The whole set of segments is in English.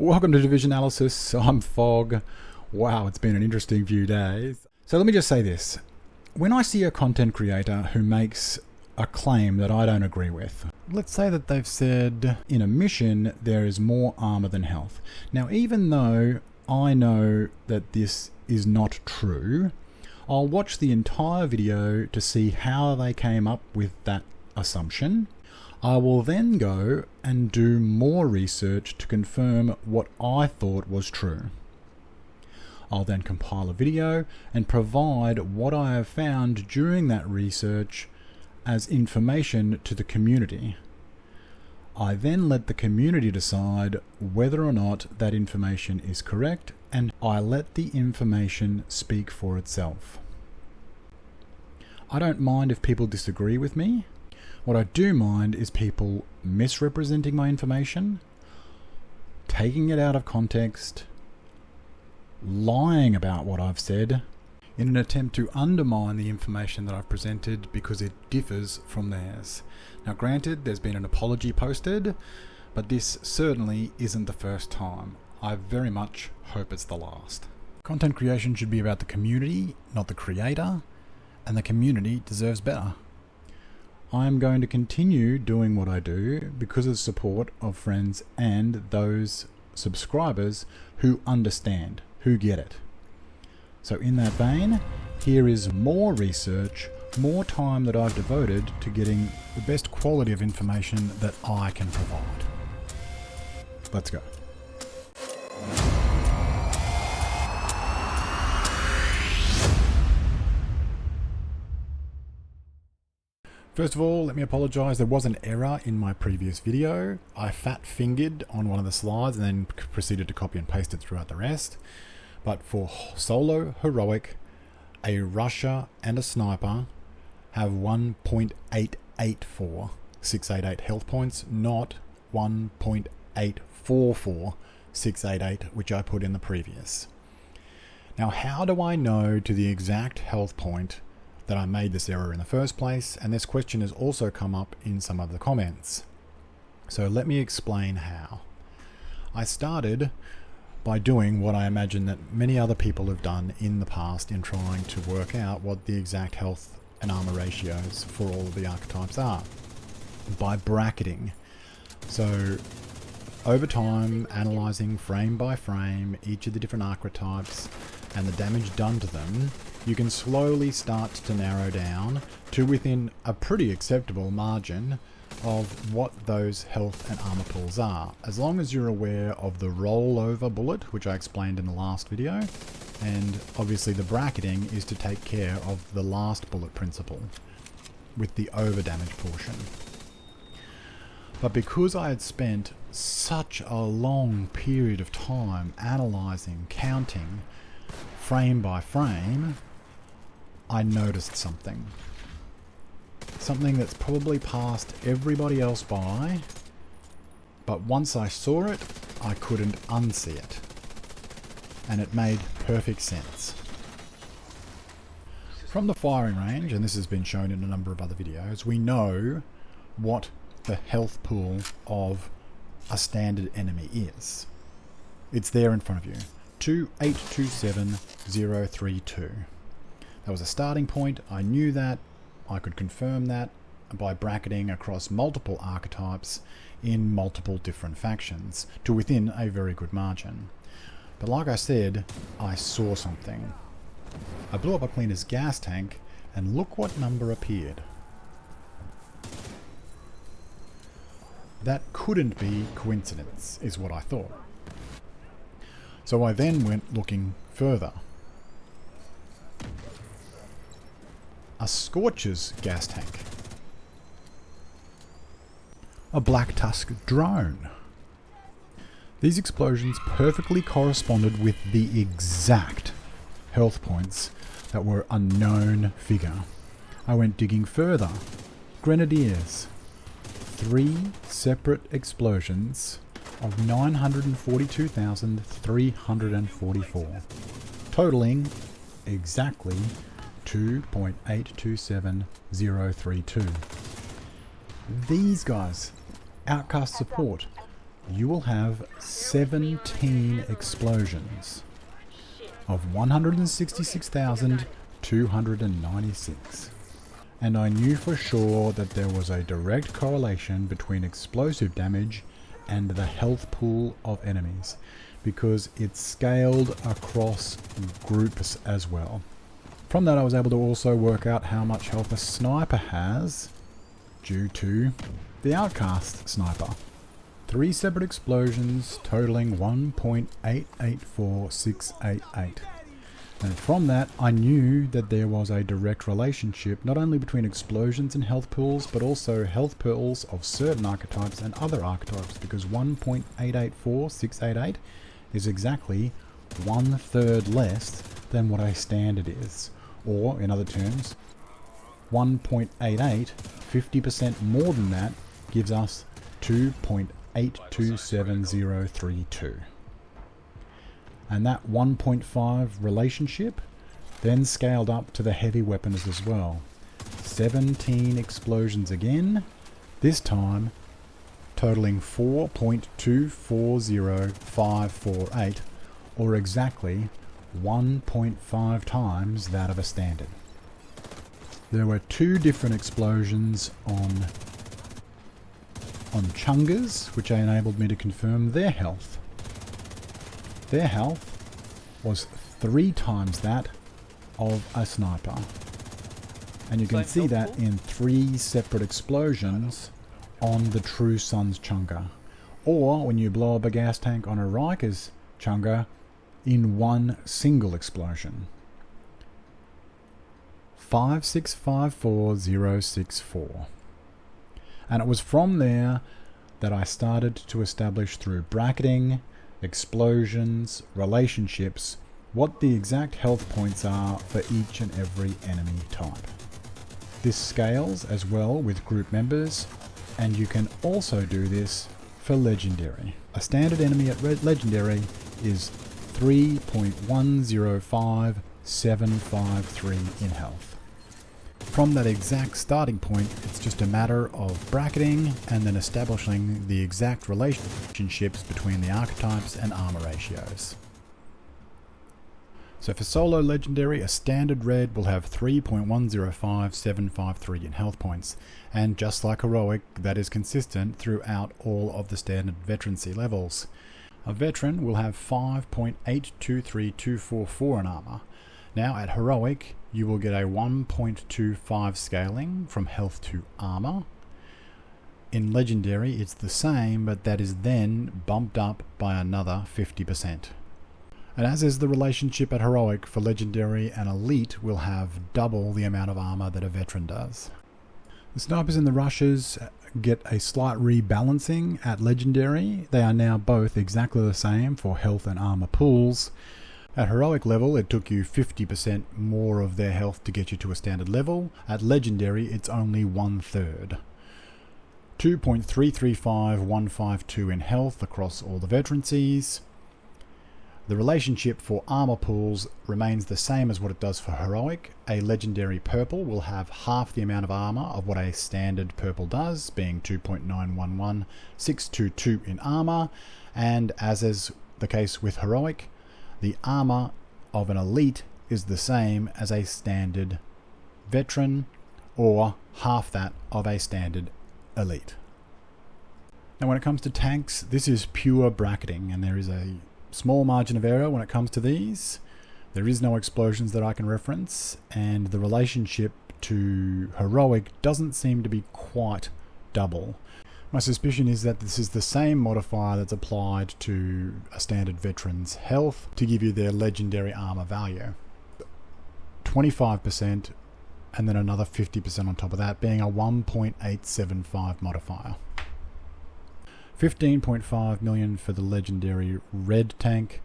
Welcome to Divisionalysis. I'm Fog. Wow, it's been an interesting few days. So let me just say this. When I see a content creator who makes a claim that I don't agree with, let's say that they've said in a mission there is more armor than health. Now, even though I know that this is not true, I'll watch the entire video to see how they came up with that assumption. I will then go and do more research to confirm what I thought was true. I'll then compile a video and provide what I have found during that research as information to the community. I then let the community decide whether or not that information is correct, and I let the information speak for itself. I don't mind if people disagree with me. What I do mind is people misrepresenting my information, taking it out of context, lying about what I've said, in an attempt to undermine the information that I've presented because it differs from theirs. Now granted, there's been an apology posted, but this certainly isn't the first time. I very much hope it's the last. Content creation should be about the community, not the creator, and the community deserves better. I am going to continue doing what I do because of the support of friends and those subscribers who understand, who get it. So in that vein, here is more research, more time that I've devoted to getting the best quality of information that I can provide. Let's go. First of all, let me apologise. There was an error in my previous video. I fat-fingered on one of the slides and then proceeded to copy and paste it throughout the rest. But for solo heroic, a rusher and a sniper have 1.884 688 health points, not 1.844 688, which I put in the previous. Now, how do I know to the exact health point that I made this error in the first place? And this question has also come up in some of the comments. So let me explain how. I started by doing what I imagine that many other people have done in the past in trying to work out what the exact health and armor ratios for all of the archetypes are, by bracketing. So over time, analysing frame by frame each of the different archetypes and the damage done to them, you can slowly start to narrow down to within a pretty acceptable margin of what those health and armor pools are, as long as you're aware of the rollover bullet, which I explained in the last video, and obviously the bracketing is to take care of the last bullet principle with the over damage portion. But because I had spent such a long period of time analysing, counting, frame by frame, I noticed something. Something that's probably passed everybody else by, but once I saw it, I couldn't unsee it. And it made perfect sense. From the firing range, and this has been shown in a number of other videos, we know what the health pool of a standard enemy is. It's there in front of you. 2827032. That was a starting point. I knew that. I could confirm that by bracketing across multiple archetypes in multiple different factions to within a very good margin. But like I said, I saw something. I blew up a cleaner's gas tank and look what number appeared. That couldn't be coincidence, is what I thought. So I then went looking further. A Scorcher's gas tank. A Black Tusk drone. These explosions perfectly corresponded with the exact health points that were a known figure. I went digging further. Grenadiers. 3 separate explosions of 942,344, totaling exactly 2.827032. These guys, outcast support, you will have 17 explosions of 166,296. And I knew for sure that there was a direct correlation between explosive damage and the health pool of enemies, because it's scaled across groups as well. From that I was able to also work out how much health a sniper has due to the outcast sniper. 3 separate explosions totaling 1.884688. And from that, I knew that there was a direct relationship not only between explosions and health pools, but also health pools of certain archetypes and other archetypes, because 1.884688 is exactly 1/3 less than what a standard is. Or, in other terms, 1.88, 50% more than that, gives us 2.827032. And that 1.5 relationship then scaled up to the heavy weapons as well. 17 explosions again, this time totaling 4.240548, or exactly 1.5 times that of a standard. There were 2 different explosions on Chungas, which enabled me to confirm their health. Their health was 3 times that of a sniper. And you can see that in 3 separate explosions on the True Sun's Chunga. Or when you blow up a gas tank on a Riker's Chunga in 1 single explosion. 5654064. And it was from there that I started to establish, through bracketing, explosions, relationships, what the exact health points are for each and every enemy type. This scales as well with group members, and you can also do this for legendary. A standard enemy at legendary is 3.105753 in health. From that exact starting point, it's just a matter of bracketing and then establishing the exact relationships between the archetypes and armor ratios. So for solo legendary, a standard red will have 3.105753 in health points, and just like heroic, that is consistent throughout all of the standard veterancy levels. A veteran will have 5.823244 in armor. Now at heroic, you will get a 1.25 scaling from health to armor. In legendary, it's the same, but that is then bumped up by another 50%. And as is the relationship at heroic, for legendary, an elite will have double the amount of armor that a veteran does. The snipers and the rushers get a slight rebalancing at legendary. They are now both exactly the same for health and armor pools. At heroic level, it took you 50% more of their health to get you to a standard level. At legendary, it's only 1/3. 2.335152 in health across all the veterancies. The relationship for armor pools remains the same as what it does for heroic. A legendary purple will have half the amount of armor of what a standard purple does, being 2.911622 in armor, and as is the case with heroic, the armor of an elite is the same as a standard veteran, or half that of a standard elite. Now when it comes to tanks, this is pure bracketing, and there is a small margin of error when it comes to these. There is no explosions that I can reference, and the relationship to heroic doesn't seem to be quite double. My suspicion is that this is the same modifier that's applied to a standard veteran's health to give you their legendary armor value. 25% and then another 50% on top of that, being a 1.875 modifier. 15.5 million for the legendary red tank,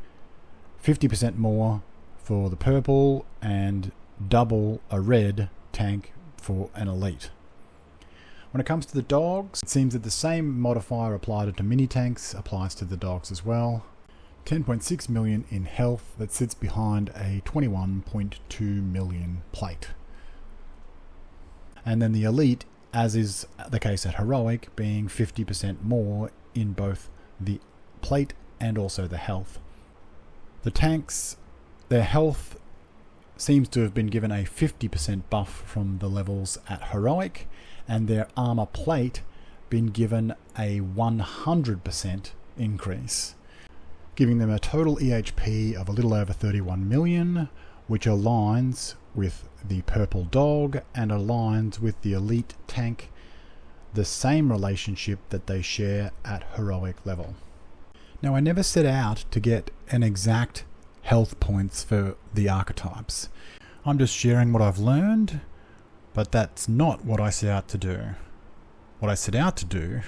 50% more for the purple, and double a red tank for an elite. When it comes to the dogs, it seems that the same modifier applied to mini tanks applies to the dogs as well. 10.6 million in health that sits behind a 21.2 million plate. And then the elite, as is the case at heroic, being 50% more in both the plate and also the health. The tanks, their health seems to have been given a 50% buff from the levels at heroic, and their armor plate been given a 100% increase, giving them a total EHP of a little over 31 million, which aligns with the purple dog and aligns with the elite tank, the same relationship that they share at heroic level. Now, I never set out to get an exact health points for the archetypes. I'm just sharing what I've learned, but that's not what I set out to do. What I set out to do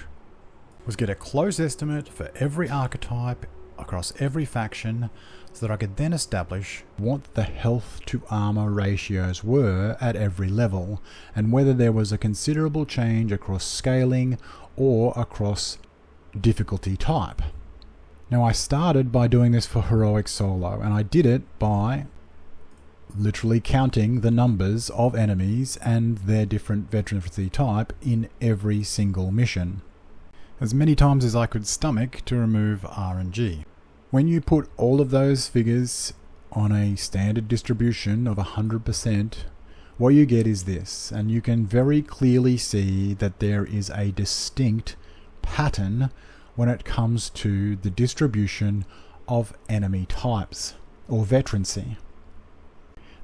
was get a close estimate for every archetype across every faction so that I could then establish what the health to armor ratios were at every level and whether there was a considerable change across scaling or across difficulty type. Now, I started by doing this for heroic solo, and I did it by literally counting the numbers of enemies and their different veterancy type in every single mission, as many times as I could stomach to remove RNG. When you put all of those figures on a standard distribution of 100%, what you get is this, and you can very clearly see that there is a distinct pattern when it comes to the distribution of enemy types or veterancy.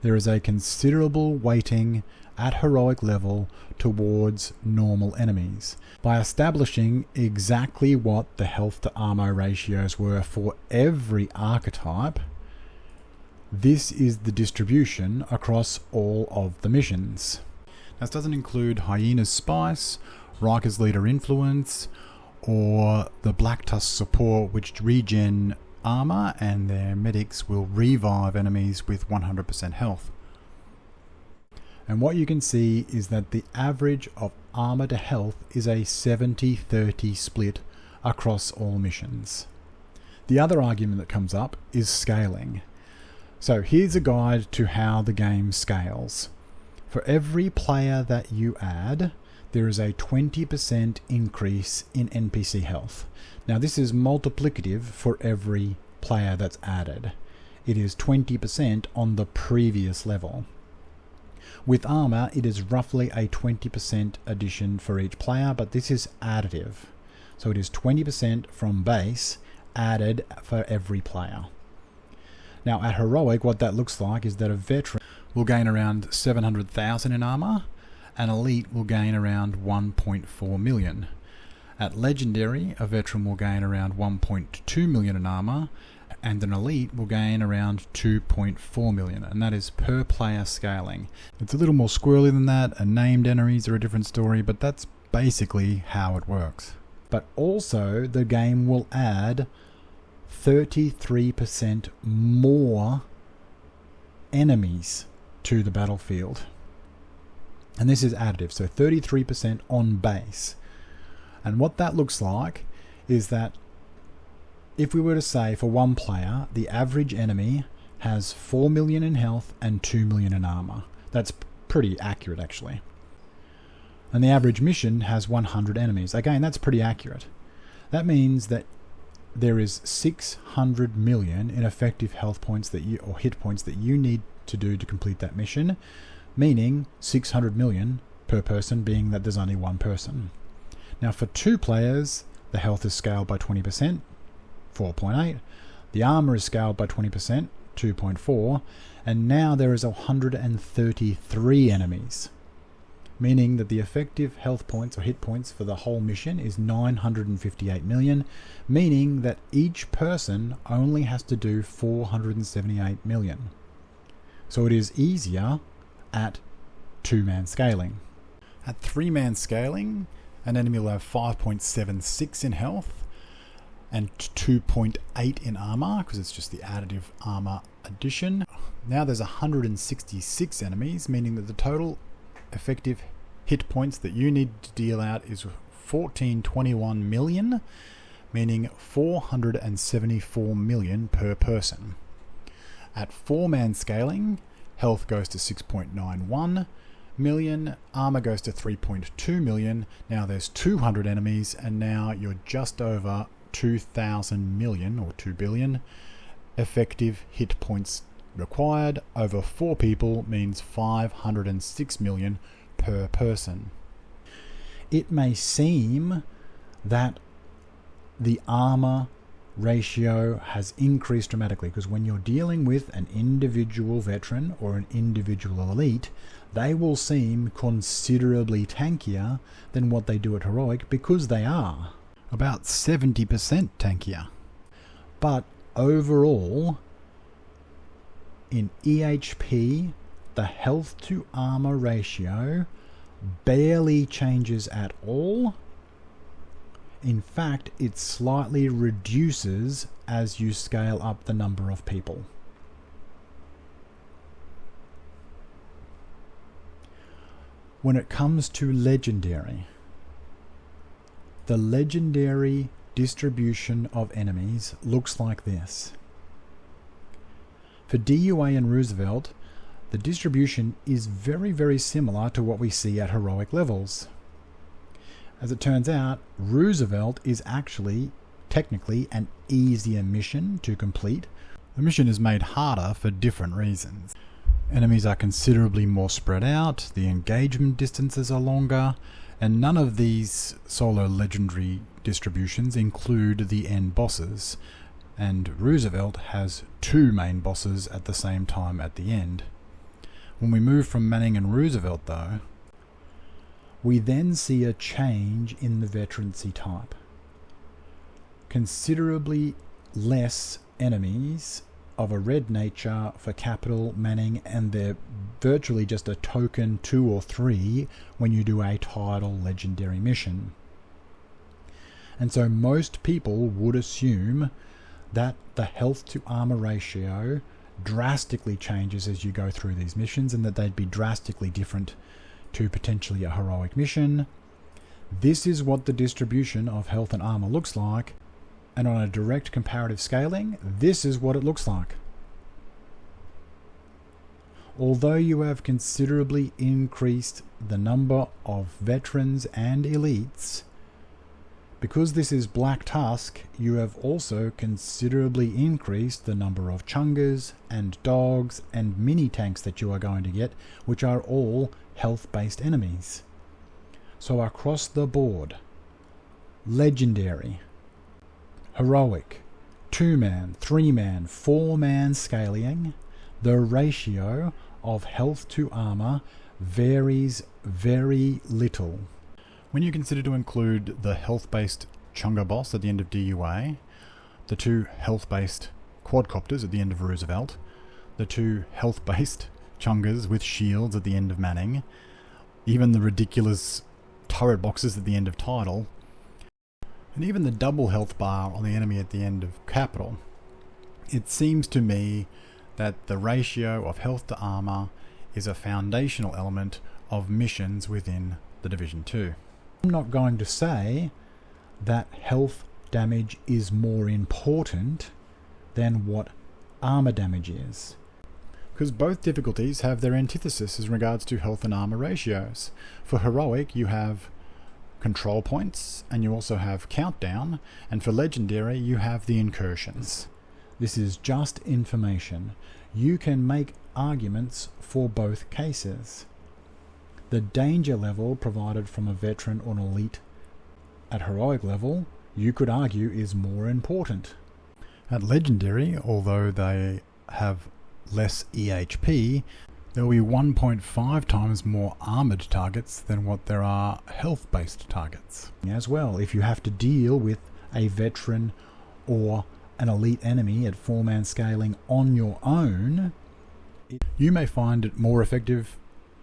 There is a considerable weighting at heroic level towards normal enemies. By establishing exactly what the health to armor ratios were for every archetype, this is the distribution across all of the missions. Now, this doesn't include Hyena's Spice, Riker's Leader Influence, or the Black Tusk support, which regen armor and their medics will revive enemies with 100% health. And what you can see is that the average of armor to health is a 70-30 split across all missions. The other argument that comes up is scaling. So here's a guide to how the game scales. For every player that you add, there is a 20% increase in NPC health. Now, this is multiplicative for every player that's added. It is 20% on the previous level. With armor, it is roughly a 20% addition for each player, but this is additive. So it is 20% from base added for every player. Now, at heroic, what that looks like is that a veteran will gain around 700,000 in armor, and elite will gain around 1.4 million. At legendary, a veteran will gain around 1.2 million in armor, and an elite will gain around 2.4 million, and that is per player scaling. It's a little more squirrely than that, and named enemies are a different story, but that's basically how it works. But also, the game will add 33% more enemies to the battlefield. And this is additive, so 33% on base. And what that looks like is that if we were to say for one player, the average enemy has 4 million in health and 2 million in armor. That's pretty accurate, actually. And the average mission has 100 enemies. Again, that's pretty accurate. That means that there is 600 million in effective health points or hit points that you need to do to complete that mission, meaning 600 million per person, being that there's only one person. Now, for two players, the health is scaled by 20%, 4.8. The armor is scaled by 20%, 2.4. And now there is 133 enemies, meaning that the effective health points or hit points for the whole mission is 958 million, meaning that each person only has to do 478 million. So it is easier at 2-man scaling. At 3-man scaling, an enemy will have 5.76 in health and 2.8 in armor, because it's just the additive armor addition. Now there's 166 enemies, meaning that the total effective hit points that you need to deal out is 1421 million, meaning 474 million per person. At 4-man scaling, health goes to 6.91 million, armor goes to 3.2 million. Now there's 200 enemies, and now you're just over 2,000 million or 2 billion effective hit points required over 4 people means 506 million per person. It may seem that the armor ratio has increased dramatically because when you're dealing with an individual veteran or an individual elite, they will seem considerably tankier than what they do at heroic because they are about 70% tankier. But overall, in EHP, the health to armor ratio barely changes at all. In fact, it slightly reduces as you scale up the number of people. When it comes to legendary, the legendary distribution of enemies looks like this. For DUA and Roosevelt, the distribution is very, very similar to what we see at heroic levels. As it turns out, Roosevelt is actually technically an easier mission to complete. The mission is made harder for different reasons. Enemies are considerably more spread out, the engagement distances are longer, and none of these solo legendary distributions include the end bosses, and Roosevelt has 2 main bosses at the same time at the end. When we move from Manning and Roosevelt though, we then see a change in the veterancy type. Considerably less enemies of a red nature for Capital, Manning, and they're virtually just a token 2 or 3 when you do a title legendary mission. And so most people would assume that the health to armor ratio drastically changes as you go through these missions and that they'd be drastically different to potentially a heroic mission. This is what the distribution of health and armor looks like, and on a direct comparative scaling, this is what it looks like. Although you have considerably increased the number of veterans and elites, because this is Black Tusk, you have also considerably increased the number of chungers and dogs and mini tanks that you are going to get, which are all health-based enemies. So across the board, legendary, heroic, 2-man, 3-man, 4-man scaling, the ratio of health to armor varies very little. When you consider to include the health-based Chunga boss at the end of DUA, the 2 health-based quadcopters at the end of Roosevelt, the 2 health-based Chungas with shields at the end of Manning, even the ridiculous turret boxes at the end of Tidal, and even the double health bar on the enemy at the end of Capital, it seems to me that the ratio of health to armor is a foundational element of missions within the Division 2. I'm not going to say that health damage is more important than what armor damage is, because both difficulties have their antithesis as regards to health and armor ratios. For heroic, you have control points, and you also have countdown, and for legendary, you have the incursions. This is just information. You can make arguments for both cases. The danger level provided from a veteran or an elite at heroic level, you could argue, is more important. At legendary, although they have less EHP, there will be 1.5 times more armoured targets than what there are health-based targets. As well, if you have to deal with a veteran or an elite enemy at 4-man scaling on your own, you may find it more effective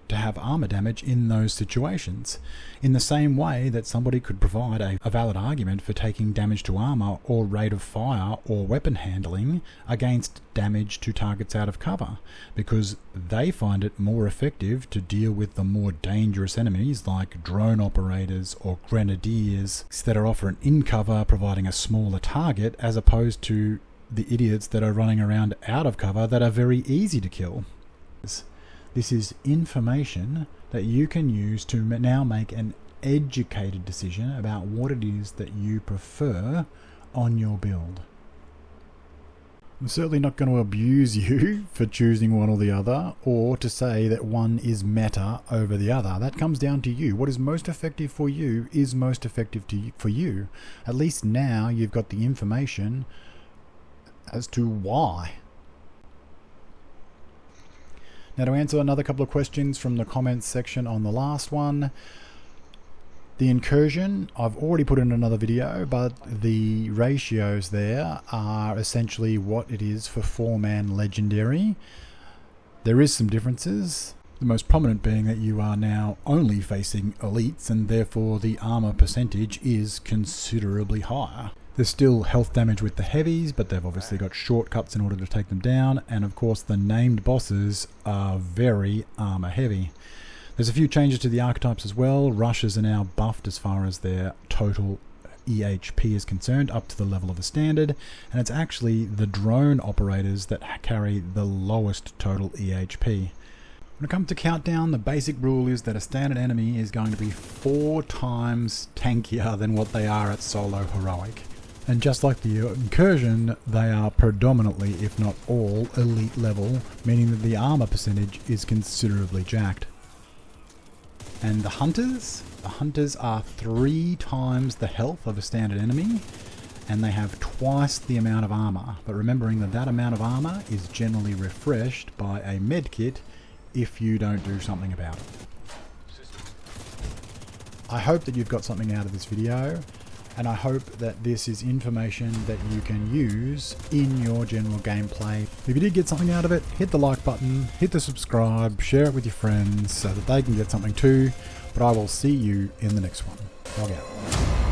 to have armor damage in those situations, in the same way that somebody could provide a valid argument for taking damage to armor or rate of fire or weapon handling against damage to targets out of cover, because they find it more effective to deal with the more dangerous enemies like drone operators or grenadiers that are often in cover providing a smaller target, as opposed to the idiots that are running around out of cover that are very easy to kill. This is information that you can use to now make an educated decision about what it is that you prefer on your build. I'm certainly not going to abuse you for choosing one or the other, or to say that one is meta over the other. That comes down to you. What is most effective for you is most effective for you. At least now you've got the information as to why. Now, to answer another couple of questions from the comments section on the last one, the Incursion, I've already put in another video, but the ratios there are essentially what it is for 4-man legendary. There is some differences, the most prominent being that you are now only facing elites, and therefore the armor percentage is considerably higher. There's still health damage with the heavies, but they've obviously got shortcuts in order to take them down, and of course the named bosses are very armor heavy. There's a few changes to the archetypes as well. Rushes are now buffed as far as their total EHP is concerned, up to the level of a standard, and it's actually the drone operators that carry the lowest total EHP. When it comes to countdown, the basic rule is that a standard enemy is going to be 4 times tankier than what they are at solo heroic. And just like the Incursion, they are predominantly, if not all, elite level, meaning that the armor percentage is considerably jacked. And the hunters are 3 times the health of a standard enemy, and they have twice the amount of armor. But remembering that that amount of armor is generally refreshed by a medkit if you don't do something about it. I hope that you've got something out of this video, and I hope that this is information that you can use in your general gameplay. If you did get something out of it, hit the like button, hit the subscribe, share it with your friends so that they can get something too. But I will see you in the next one. Log out.